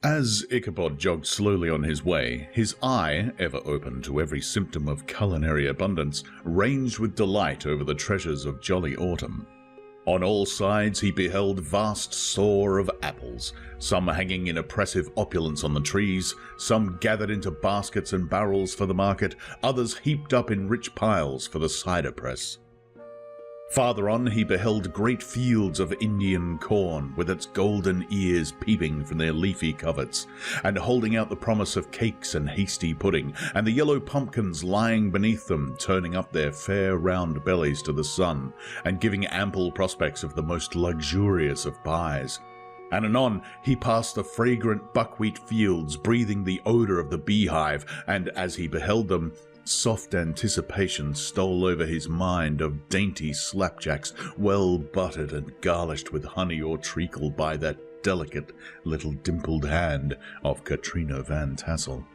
As Ichabod jogged slowly on his way, his eye, ever open to every symptom of culinary abundance, ranged with delight over the treasures of jolly autumn. On all sides he beheld vast store of apples, some hanging in oppressive opulence on the trees, some gathered into baskets and barrels for the market, others heaped up in rich piles for the cider press. Farther on he beheld great fields of Indian corn, with its golden ears peeping from their leafy coverts, and holding out the promise of cakes and hasty pudding, and the yellow pumpkins lying beneath them, turning up their fair round bellies to the sun, and giving ample prospects of the most luxurious of pies. And anon he passed the fragrant buckwheat fields, breathing the odour of the beehive, and as he beheld them, soft anticipation stole over his mind of dainty slapjacks, well buttered and garnished with honey or treacle by that delicate little dimpled hand of Katrina Van Tassel.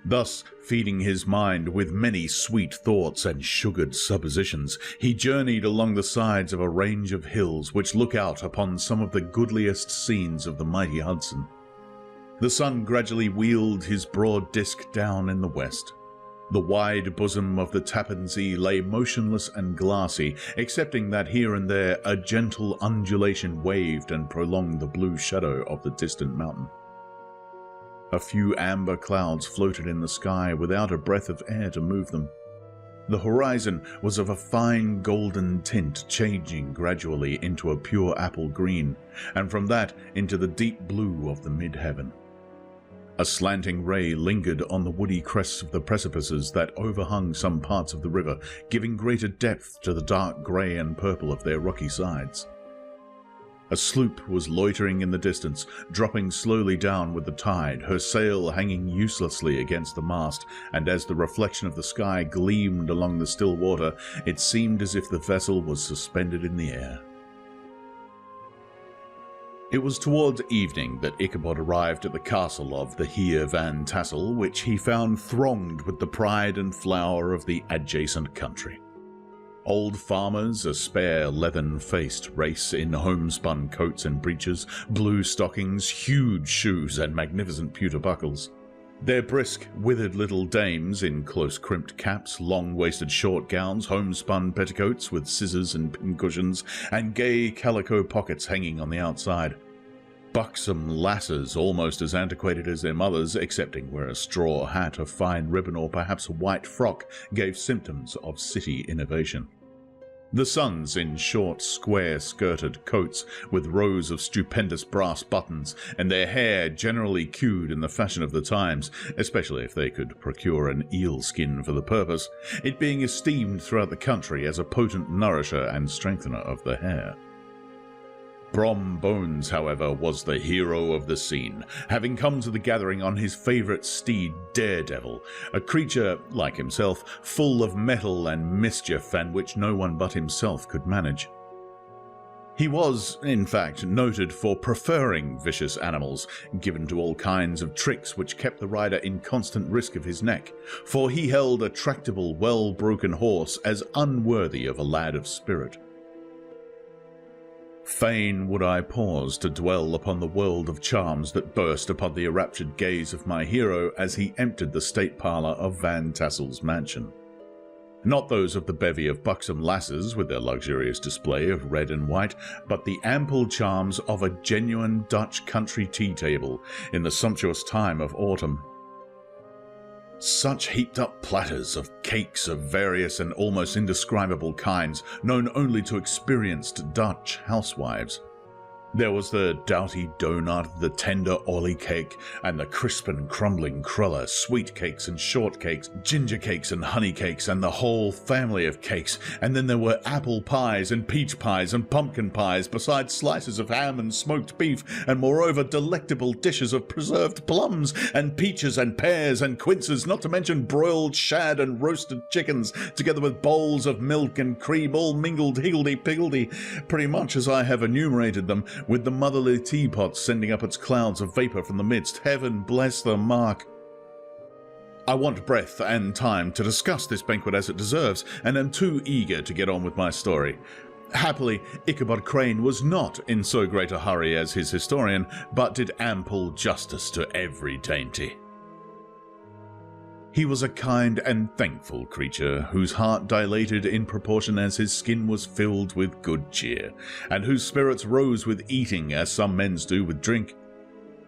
Thus, feeding his mind with many sweet thoughts and sugared suppositions, he journeyed along the sides of a range of hills which look out upon some of the goodliest scenes of the mighty Hudson. The sun gradually wheeled his broad disk down in the west. The wide bosom of the Tappan Zee lay motionless and glassy, excepting that here and there a gentle undulation waved and prolonged the blue shadow of the distant mountain. A few amber clouds floated in the sky without a breath of air to move them. The horizon was of a fine golden tint, changing gradually into a pure apple green, and from that into the deep blue of the mid-heaven. A slanting ray lingered on the woody crests of the precipices that overhung some parts of the river, giving greater depth to the dark grey and purple of their rocky sides. A sloop was loitering in the distance, dropping slowly down with the tide, her sail hanging uselessly against the mast, and as the reflection of the sky gleamed along the still water, it seemed as if the vessel was suspended in the air. It was towards evening that Ichabod arrived at the castle of the Heer Van Tassel, which he found thronged with the pride and flower of the adjacent country. Old farmers, a spare, leathern-faced race in homespun coats and breeches, blue stockings, huge shoes, and magnificent pewter buckles. Their brisk, withered little dames in close-crimped caps, long-waisted short gowns, homespun petticoats with scissors and pincushions, and gay calico pockets hanging on the outside. Buxom lasses, almost as antiquated as their mothers, excepting where a straw hat, a fine ribbon, or perhaps a white frock gave symptoms of city innovation. The sons in short, square-skirted coats with rows of stupendous brass buttons, and their hair generally queued in the fashion of the times, especially if they could procure an eel skin for the purpose, it being esteemed throughout the country as a potent nourisher and strengthener of the hair. Brom Bones, however, was the hero of the scene, having come to the gathering on his favourite steed, Daredevil, a creature, like himself, full of mettle and mischief, and which no one but himself could manage. He was, in fact, noted for preferring vicious animals, given to all kinds of tricks which kept the rider in constant risk of his neck, for he held a tractable, well-broken horse as unworthy of a lad of spirit. Fain would I pause to dwell upon the world of charms that burst upon the enraptured gaze of my hero as he entered the state parlour of Van Tassel's mansion. Not those of the bevy of buxom lasses with their luxurious display of red and white, but the ample charms of a genuine Dutch country tea table in the sumptuous time of autumn. Such heaped-up platters of cakes of various and almost indescribable kinds, known only to experienced Dutch housewives. There was the doughty doughnut, the tender oily cake, and the crisp and crumbling cruller, sweet cakes and short cakes, ginger cakes and honey cakes, and the whole family of cakes, and then there were apple pies and peach pies and pumpkin pies, besides slices of ham and smoked beef, and moreover delectable dishes of preserved plums, and peaches and pears and quinces, not to mention broiled shad and roasted chickens, together with bowls of milk and cream, all mingled higgledy-piggledy, pretty much as I have enumerated them, with the motherly teapot sending up its clouds of vapour from the midst. Heaven bless the mark! I want breath and time to discuss this banquet as it deserves, and am too eager to get on with my story. Happily, Ichabod Crane was not in so great a hurry as his historian, but did ample justice to every dainty. He was a kind and thankful creature, whose heart dilated in proportion as his skin was filled with good cheer, and whose spirits rose with eating as some men's do with drink.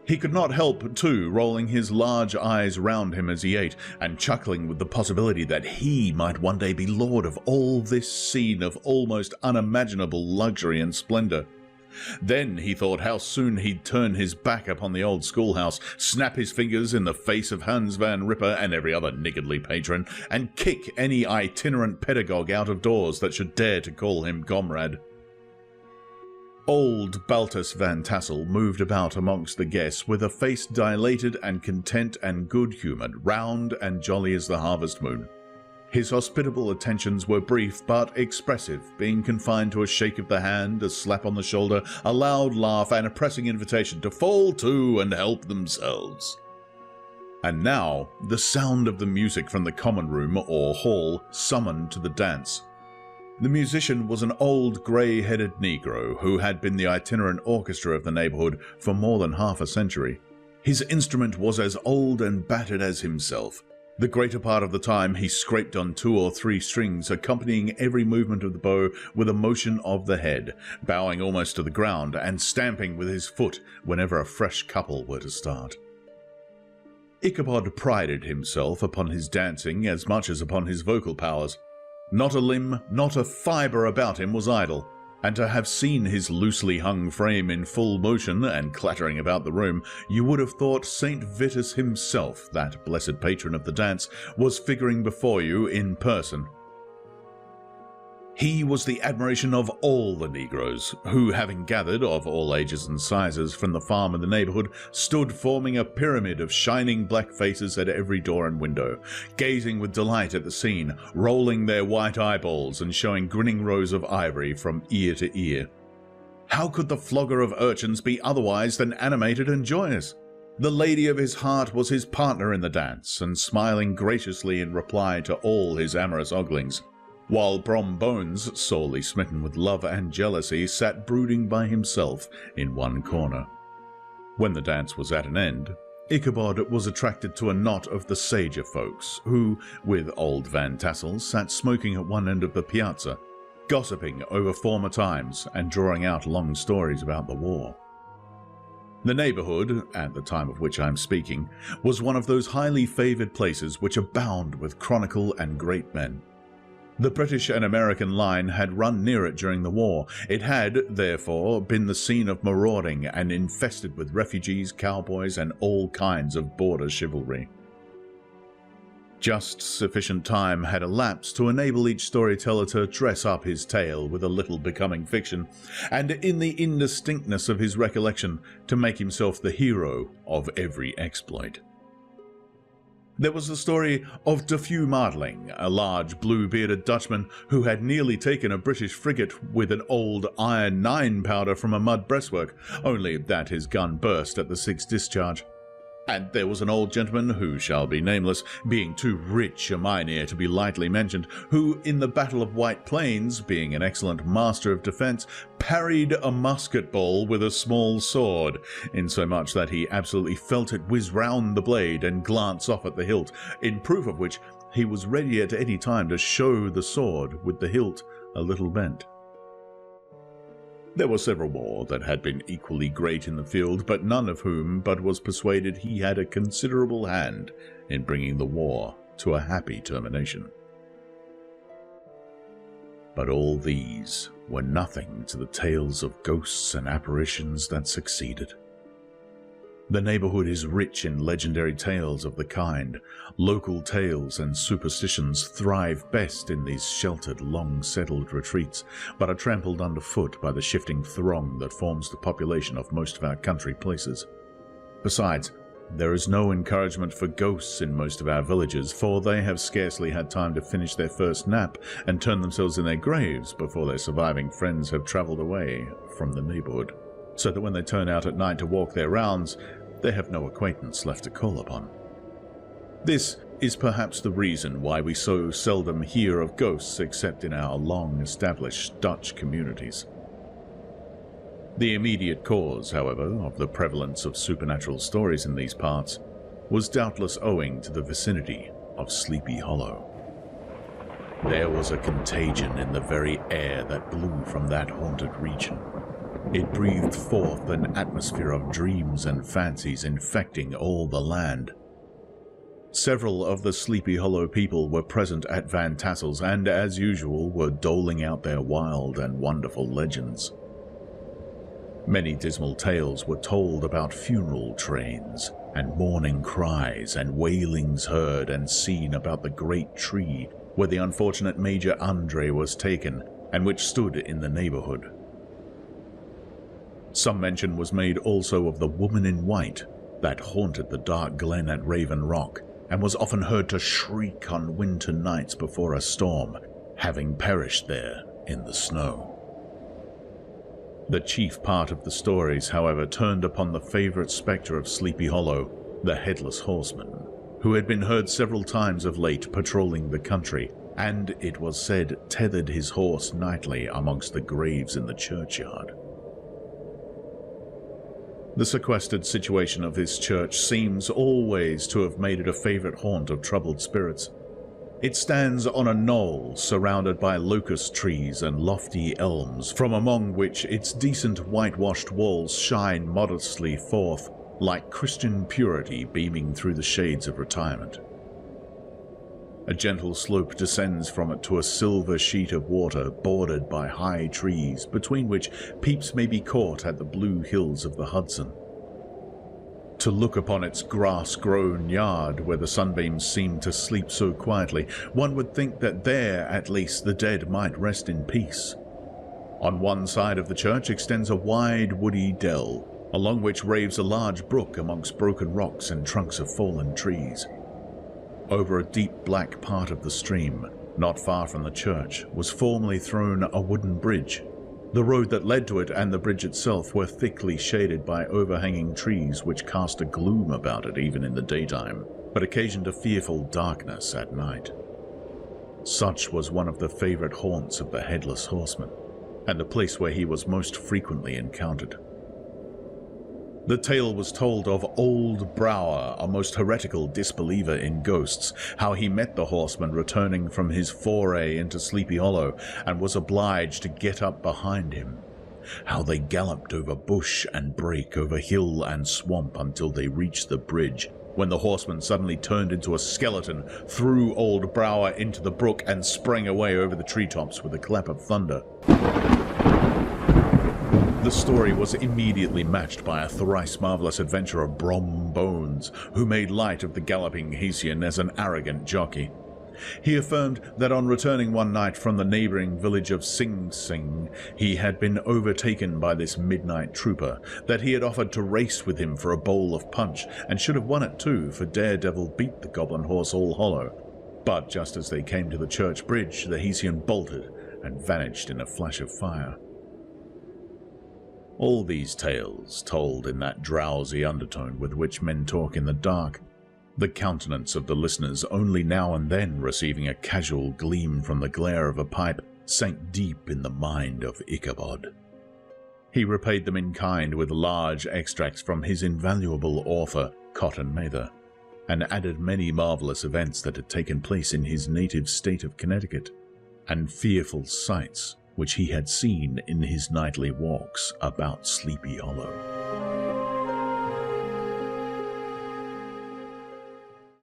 He could not help, too, rolling his large eyes round him as he ate, and chuckling with the possibility that he might one day be lord of all this scene of almost unimaginable luxury and splendour. Then he thought how soon he'd turn his back upon the old schoolhouse, snap his fingers in the face of Hans Van Ripper and every other niggardly patron, and kick any itinerant pedagogue out of doors that should dare to call him comrade. Old Baltus Van Tassel moved about amongst the guests with a face dilated and content and good-humoured, round and jolly as the harvest moon. His hospitable attentions were brief but expressive, being confined to a shake of the hand, a slap on the shoulder, a loud laugh, and a pressing invitation to fall to and help themselves. And now the sound of the music from the common room or hall summoned to the dance. The musician was an old grey-headed Negro who had been the itinerant orchestra of the neighbourhood for more than half a century. His instrument was as old and battered as himself. The greater part of the time he scraped on 2 or 3 strings, accompanying every movement of the bow with a motion of the head, bowing almost to the ground and stamping with his foot whenever a fresh couple were to start. Ichabod prided himself upon his dancing as much as upon his vocal powers. Not a limb, not a fibre about him was idle, and to have seen his loosely hung frame in full motion and clattering about the room, you would have thought St. Vitus himself, that blessed patron of the dance, was figuring before you in person. He was the admiration of all the Negroes, who, having gathered, of all ages and sizes, from the farm in the neighbourhood, stood forming a pyramid of shining black faces at every door and window, gazing with delight at the scene, rolling their white eyeballs and showing grinning rows of ivory from ear to ear. How could the flogger of urchins be otherwise than animated and joyous? The lady of his heart was his partner in the dance, and smiling graciously in reply to all his amorous oglings, while Brom Bones, sorely smitten with love and jealousy, sat brooding by himself in one corner. When the dance was at an end, Ichabod was attracted to a knot of the sager folks, who, with old Van Tassel, sat smoking at one end of the piazza, gossiping over former times and drawing out long stories about the war. The neighbourhood, at the time of which I am speaking, was one of those highly favoured places which abound with chronicle and great men. The British and American line had run near it during the war. It had, therefore, been the scene of marauding and infested with refugees, cowboys, and all kinds of border chivalry. Just sufficient time had elapsed to enable each storyteller to dress up his tale with a little becoming fiction, and in the indistinctness of his recollection to make himself the hero of every exploit. There was the story of De Few Martling, a large blue-bearded Dutchman who had nearly taken a British frigate with an old iron 9 powder from a mud breastwork, only that his gun burst at the 6th discharge. And there was an old gentleman, who shall be nameless, being too rich a mynheer to be lightly mentioned, who, in the Battle of White Plains, being an excellent master of defence, parried a musket ball with a small sword, insomuch that he absolutely felt it whiz round the blade and glance off at the hilt, in proof of which he was ready at any time to show the sword with the hilt a little bent. There were several more that had been equally great in the field, but none of whom but was persuaded he had a considerable hand in bringing the war to a happy termination. But all these were nothing to the tales of ghosts and apparitions that succeeded. The neighbourhood is rich in legendary tales of the kind. Local tales and superstitions thrive best in these sheltered, long-settled retreats, but are trampled underfoot by the shifting throng that forms the population of most of our country places. Besides, there is no encouragement for ghosts in most of our villages, for they have scarcely had time to finish their first nap and turn themselves in their graves before their surviving friends have travelled away from the neighbourhood, so that when they turn out at night to walk their rounds, they have no acquaintance left to call upon. This is perhaps the reason why we so seldom hear of ghosts except in our long-established Dutch communities. The immediate cause, however, of the prevalence of supernatural stories in these parts was doubtless owing to the vicinity of Sleepy Hollow. There was a contagion in the very air that blew from that haunted region. It breathed forth an atmosphere of dreams and fancies infecting all the land. Several of the Sleepy Hollow people were present at Van Tassel's and, as usual, were doling out their wild and wonderful legends. Many dismal tales were told about funeral trains, and mourning cries and wailings heard and seen about the great tree where the unfortunate Major Andre was taken, and which stood in the neighborhood. Some mention was made also of the woman in white that haunted the dark glen at Raven Rock, and was often heard to shriek on winter nights before a storm, having perished there in the snow. The chief part of the stories, however, turned upon the favorite spectre of Sleepy Hollow, the Headless Horseman, who had been heard several times of late patrolling the country, and, it was said, tethered his horse nightly amongst the graves in the churchyard. The sequestered situation of this church seems always to have made it a favorite haunt of troubled spirits. It stands on a knoll surrounded by locust trees and lofty elms, from among which its decent whitewashed walls shine modestly forth, like Christian purity beaming through the shades of retirement. A gentle slope descends from it to a silver sheet of water bordered by high trees, between which peeps may be caught at the blue hills of the Hudson. To look upon its grass-grown yard, where the sunbeams seem to sleep so quietly, one would think that there, at least, the dead might rest in peace. On one side of the church extends a wide woody dell, along which raves a large brook amongst broken rocks and trunks of fallen trees. Over a deep black part of the stream, not far from the church, was formerly thrown a wooden bridge. The road that led to it and the bridge itself were thickly shaded by overhanging trees which cast a gloom about it even in the daytime, but occasioned a fearful darkness at night. Such was one of the favorite haunts of the Headless Horseman, and the place where he was most frequently encountered. The tale was told of Old Brower, a most heretical disbeliever in ghosts, how he met the horseman returning from his foray into Sleepy Hollow and was obliged to get up behind him. How they galloped over bush and brake, over hill and swamp until they reached the bridge, when the horseman suddenly turned into a skeleton, threw Old Brower into the brook and sprang away over the treetops with a clap of thunder. The story was immediately matched by a thrice marvelous adventurer, Brom Bones, who made light of the galloping Hessian as an arrogant jockey. He affirmed that on returning one night from the neighboring village of Sing Sing, he had been overtaken by this midnight trooper, that he had offered to race with him for a bowl of punch, and should have won it too, for Daredevil beat the goblin horse All Hollow. But just as they came to the church bridge, the Hessian bolted and vanished in a flash of fire. All these tales told in that drowsy undertone with which men talk in the dark, the countenance of the listeners only now and then receiving a casual gleam from the glare of a pipe, sank deep in the mind of Ichabod. He repaid them in kind with large extracts from his invaluable author, Cotton Mather, and added many marvelous events that had taken place in his native state of Connecticut, and fearful sights which he had seen in his nightly walks about Sleepy Hollow.